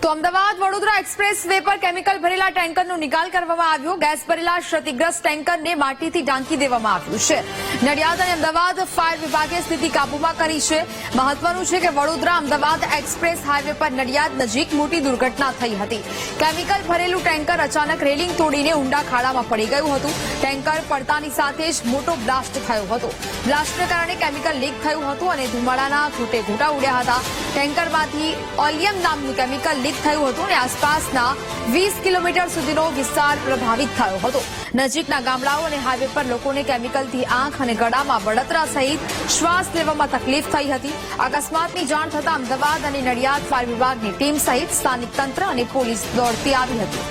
તો Ahmedabad Vadodara express way પર chemical ભરેલા ટેન્કરનો નિકાલ કરવામાં આવ્યો। ગેસ ભરેલા ક્ષતિગ્રસ્ત ટેન્કરને માટીથી ઢાંકી દેવામાં આવ્યું છે। નડિયાદ અને અમદાવાદ ફાયર વિભાગે સ્થિતિ કાબૂમાં કરી છે। મહત્વનું છે કે વડોદરા અમદાવાદ એક્સપ્રેસ હાઈવે પર નડિયાદ નજીક મોટી દુર્ઘટના થઈ હતી। કેમિકલ ભરેલું ટેન્કર અચાનક રેલિંગ તોડીને ઊંડા ખાડામાં પડી ગયું હતું। ટેન્કર પડતાની સાથે જ મોટો બ્લાસ્ટ થયો હતો। બ્લાસ્ટને કારણે કેમિકલ લીક થયું હતું અને ધુમાડાના ઘૂંટે ઘૂંટા ઉડ્યા હતા। ટેન્કરમાંથી ઓલિયમ નામનું કેમિકલ લીક થયું હતું અને આસપાસના 20 કિલોમીટર સુધીનો વિસ્તાર પ્રભાવિત થયો હતો। નજીકના ગામડાઓ અને હાઈવે પર લોકોને કેમિકલથી આંખ અને ગળામાં બળતરા સહિત શ્વાસ લેવામાં તકલીફ થઈ હતી। અકસ્માતની જાણ થતાં અમદાવાદ અને નડિયાદ ફાયર વિભાગની ટીમ સહિત સ્થાનિક તંત્ર અને પોલીસ દોડતી આવી હતી।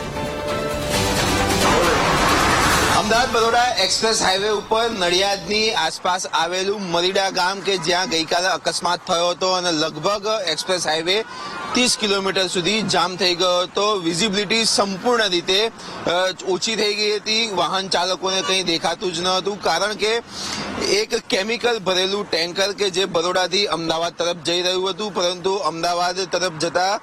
અમદાવાદ બરોડા એક્સપ્રેસ હાઈવે ઉપર નડિયાદની આસપાસ આવેલું મરીડા ગામ કે જ્યાં ગઈકાલે અકસ્માત થયો હતો અને લગભગ એક્સપ્રેસ હાઈવે 30 કિલોમીટર સુધી જામ થઈ ગયો હતો। વિઝિબિલિટી સંપૂર્ણ રીતે ઓછી થઈ ગઈ હતી। વાહન ચાલકોને કંઈ દેખાતું જ ન હતું, કારણ કે એક કેમિકલ ભરેલું ટેન્કર કે જે બરોડાથી અમદાવાદ તરફ જઈ રહ્યું હતું, પરંતુ અમદાવાદ તરફ જતા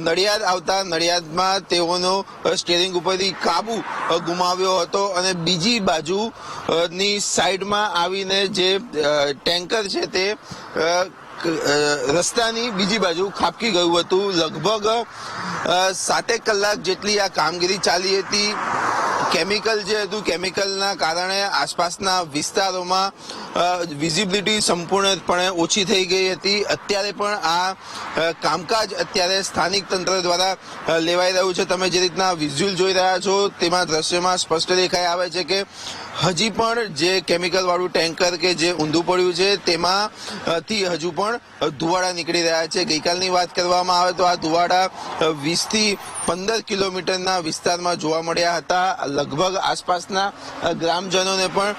નડિયાદ આવતા નડિયાદમાં તેઓનો સ્ટીયરિંગ ઉપરથી કાબુ ગુમાવ્યો હતો અને બીજી બાજુની સાઈડમાં આવીને જે ટેન્કર છે તે રસ્તાની બીજી બાજુ ખાબકી ગયું હતું। લગભગ 7 કલાક જેટલી આ કામગીરી ચાલી હતી। કેમિકલ જે હતું, કેમિકલના કારણે આસપાસના વિસ્તારોમાં વિઝિબિલિટી સંપૂર્ણપણે ઓછી થઈ ગઈ હતી। અત્યારે પણ આ કામકાજ અત્યારે સ્થાનિક તંત્ર દ્વારા લેવાઈ રહ્યું છે। તમે જે રીતના વિઝ્યુઅલ જોઈ રહ્યા છો તેમાં દ્રશ્યમાં સ્પષ્ટ દેખાઈ આવે છે કે હજી પણ જે કેમિકલ વાળું ટેન્કર કે જે ઊંધું પડ્યું છે તેમાંથી હજુ પણ ધુવાડા નીકળી રહ્યા છે। ગઈકાલની વાત કરવામાં આવે તો આ ધુવાડા 20 થી 15 કિલોમીટરના વિસ્તારમાં જોવા મળ્યા હતા। લગભગ આસપાસના ગ્રામજનોને પણ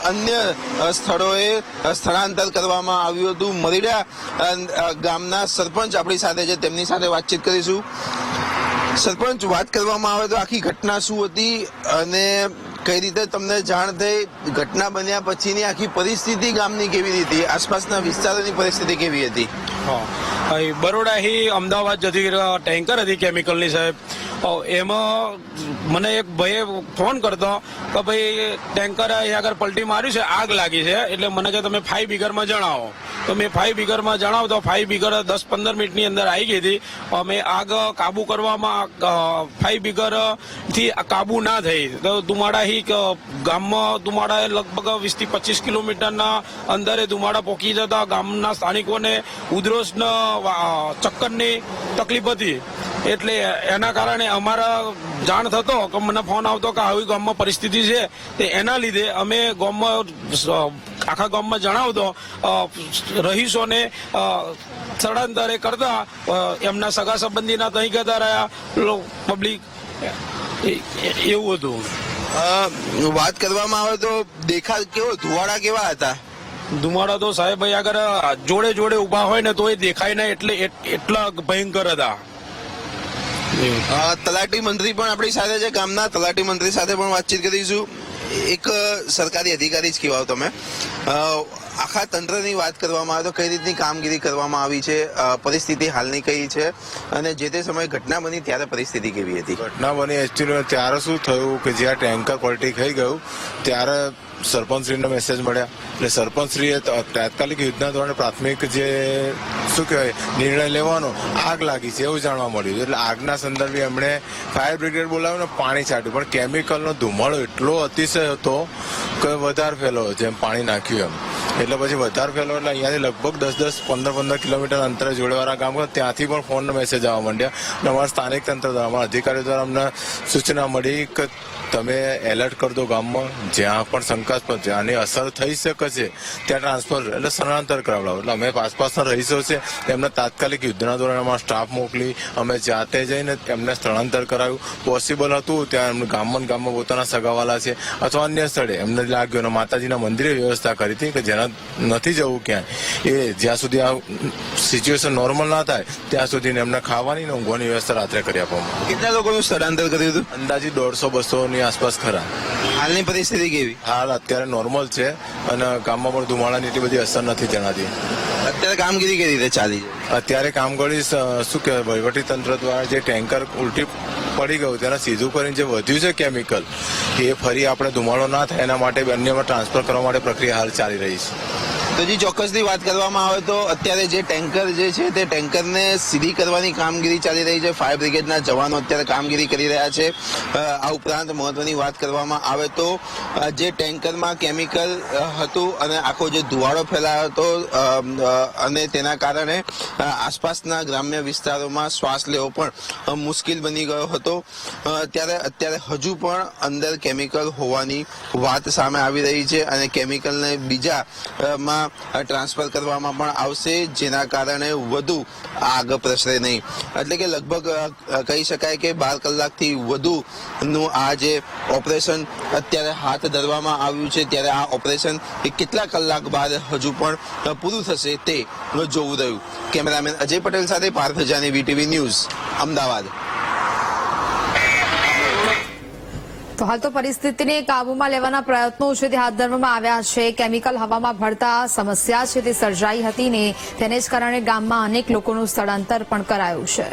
અન્ય સ્થળોએ સ્થળાંતર કરવામાં આવ્યું હતું। મરીડા ગામના સરપંચ આપણી સાથે છે, તેમની સાથે વાતચીત કરીશું। સરપંચ, વાત કરવામાં આવે તો આખી ઘટના શું હતી અને કઈ રીતે તમને જાણ થઈ? ઘટના બન્યા પછીની આખી પરિસ્થિતિ ગામની કેવી હતી? આસપાસના વિસ્તારોની પરિસ્થિતિ કેવી હતી? બરોડા ही અમદાવાદ જતી ટેન્કર હતી કેમિકલની સાહેબ। એમાં મને એક ભાઈએ ફોન કરતો કે ભાઈ ટેન્કર અહીંયા આગળ પલટી માર્યું છે, આગ લાગી છે, એટલે મને કે તમે 5 બીગરમાં જણાવો। તો મેં 5 બીગરમાં જણાવતો 5 બીગર 10-15 મિનિટની અંદર આવી ગઈ હતી। અમે આગ કાબુ કરવામાં 5 બીગર થી કાબુ ના થઈ તો ધુમાડા ही ગામમાં ધુમાડા લગભગ 20 થી 25 કિલોમીટરના અંદરે ધુમાડા પહોંચી જતા ગામના સ્થાનિકોને ઉધરસના ચક્કરની તકલીફ હતી। એટલે એના કારણે અમારા જાણ થતો કે મને ફોન આવતો કે આવી ગામમાં પરિસ્થિતિ છે, તે એના લીધે અમે ગામમાં આખા ગામમાં જણાવતો રહીશોને સ્થળાંતરે કરતા એમના સગા સંબંધીના તહીં કહેતા રહ્યા પબ્લિક, એવું હતું। વાત કરવામાં આવે તો કેવો ધુવાડા કેવા હતા? ધુમાડા તો સાહેબ ભાઈ આગળ જોડે જોડે ઉભા હોય ને તો એ દેખાય ને એટલા ભયંકર હતા। તલાટી મંત્રી પણ આપણી સાથે છે, ગામના તલાટી મંત્રી સાથે પણ વાતચીત કરીશું। એક સરકારી અધિકારી જ કહેવાઓ તમે, આખા તંત્રની વાત કરવામાં આવે તો કઈ રીતની કામગીરી કરવામાં આવી છે, પરિસ્થિતિ હાલની કઈ છે અને જે તે સમયે ઘટના બની ત્યારે પરિસ્થિતિ કેવી હતી? ઘટના બની એકચ્યુઅલી ત્યારે શું થયું કે જ્યાં ટેન્કર પલટી થઈ ગયું ત્યારે સરપંચશ્રીનો મેસેજ મળ્યા એટલે સરપંચશ્રીએ તાત્કાલિક યોજના દ્વારા પ્રાથમિક જે શું કહેવાય નિર્ણય લેવાનો આગ લાગી છે એવું જાણવા મળ્યું। એટલે આગના સંદર્ભે એમણે ફાયર બ્રિગેડ બોલાવીને પાણી છાંટ્યું, પણ કેમિકલનો ધુમાડો એટલો અતિશય હતો કે વધારે ફેલાયો, જેમ પાણી નાખ્યું એમ। એટલે પછી વધારે ફેલાયો એટલે અહીંયાથી લગભગ 10-15 કિલોમીટર અંતરે જોડેવાળા ગામ ત્યાંથી પણ ફોનનો મેસેજ આવવા માંડ્યા અને અમારા સ્થાનિક તંત્ર દ્વારા અમારા અધિકારીઓ દ્વારા અમને સૂચના મળી કે તમે એલર્ટ કરી દો ગામમાં, જ્યાં પણ શંકાસ્પદ છે આની અસર થઈ શકે છે ત્યાં ટ્રાન્સફર એટલે સ્થળાંતર કરાવડાવો। એટલે અમે આસપાસના રહીશો છે એમને તાત્કાલિક યુદ્ધના ધોરણે અમારા સ્ટાફ મોકલી અમે જાતે જઈને એમને સ્થળાંતર કરાવ્યું। પોસિબલ હતું ત્યાં એમને ગામમાં પોતાના સગાવાલા છે અથવા અન્ય સ્થળે એમને લાગ્યું અને માતાજીના મંદિરે વ્યવસ્થા કરી હતી કે જેના નથી જવું ક્યાંય, એ જ્યાં સુધી આ સિચ્યુએશન નોર્મલ ના થાય ત્યાં સુધી એમને ખાવાની ને ઊંઘવાની વ્યવસ્થા રાત્રે કરી આપવામાં। કેટલા લોકોનું સ્થળાંતર કર્યું હતું? અંદાજિત 150-200 ની આસપાસ ખરા। હાલની પરિસ્થિતિ કેવી? હાલ અત્યારે નોર્મલ છે અને ગામમાં પણ ધુમાડાની એટલી બધી અસર નથી જણાતી। અત્યારે કામગીરી કઈ રીતે ચાલી છે? અત્યારે કામગીરી શું કહેવાય વહીવટી તંત્ર દ્વારા જે ટેન્કર ઉલટી પડી ગયું તેને સીધું કરીને જે વધ્યું છે કેમિકલ એ ફરી આપણે ધુમાડો ના થાય એના માટે અન્યમાં ટ્રાન્સફર કરવા માટે પ્રક્રિયા હાલ ચાલી રહી છે. તો જી ચોક્કસથી વાત કરવામાં આવે તો અત્યારે જે ટેન્કર જે છે તે ટેન્કરને સીધી કરવાની કામગીરી ચાલી રહી છે. ફાયર બ્રિગેડના જવાનો અત્યારે કામગીરી કરી રહ્યા છે. આ ઉપરાંત મહત્વની વાત કરવામાં આવે તો જે ટેન્કરમાં કેમિકલ હતું અને આખો જે ધુવાડો ફેલાયો હતો અને તેના કારણે આસપાસના ગ્રામ્ય વિસ્તારોમાં શ્વાસ લેવો પણ મુશ્કેલ બની ગયો હતો. ત્યારે અત્યારે હજુ પણ અંદર કેમિકલ હોવાની વાત સામે આવી રહી છે અને કેમિકલને બીજા માં ટ્રાન્સફર કરવામાં પણ આવશે, જેના કારણે વધુ આગ પ્રસરે નહીં. એટલે કે લગભગ કહી શકાય કે 12 કલાકથી વધુનું આ જે ઓપરેશન અત્યારે હાથ ધરવામાં આવ્યું છે. ત્યારે આ ઓપરેશન કેટલા કલાક બાદ હજુ પણ પૂરું થશે તે જોવું રહ્યું. કેમેરામેન અજય પટેલ સાથે પાર્થ જાની, વીટીવી ન્યૂઝ, અમદાવાદ. તો હાલ તો પરિસ્થિતિને કાબૂમાં લેવાના પ્રયત્નો છે તે હાથ ધરવામાં આવ્યા છે. કેમિકલ હવામાં ભળતા સમસ્યા છે તે સર્જાઈ હતી ને તેને જ કારણે ગામમાં અનેક લોકોનું સ્થળાંતર પણ કરાયું છે.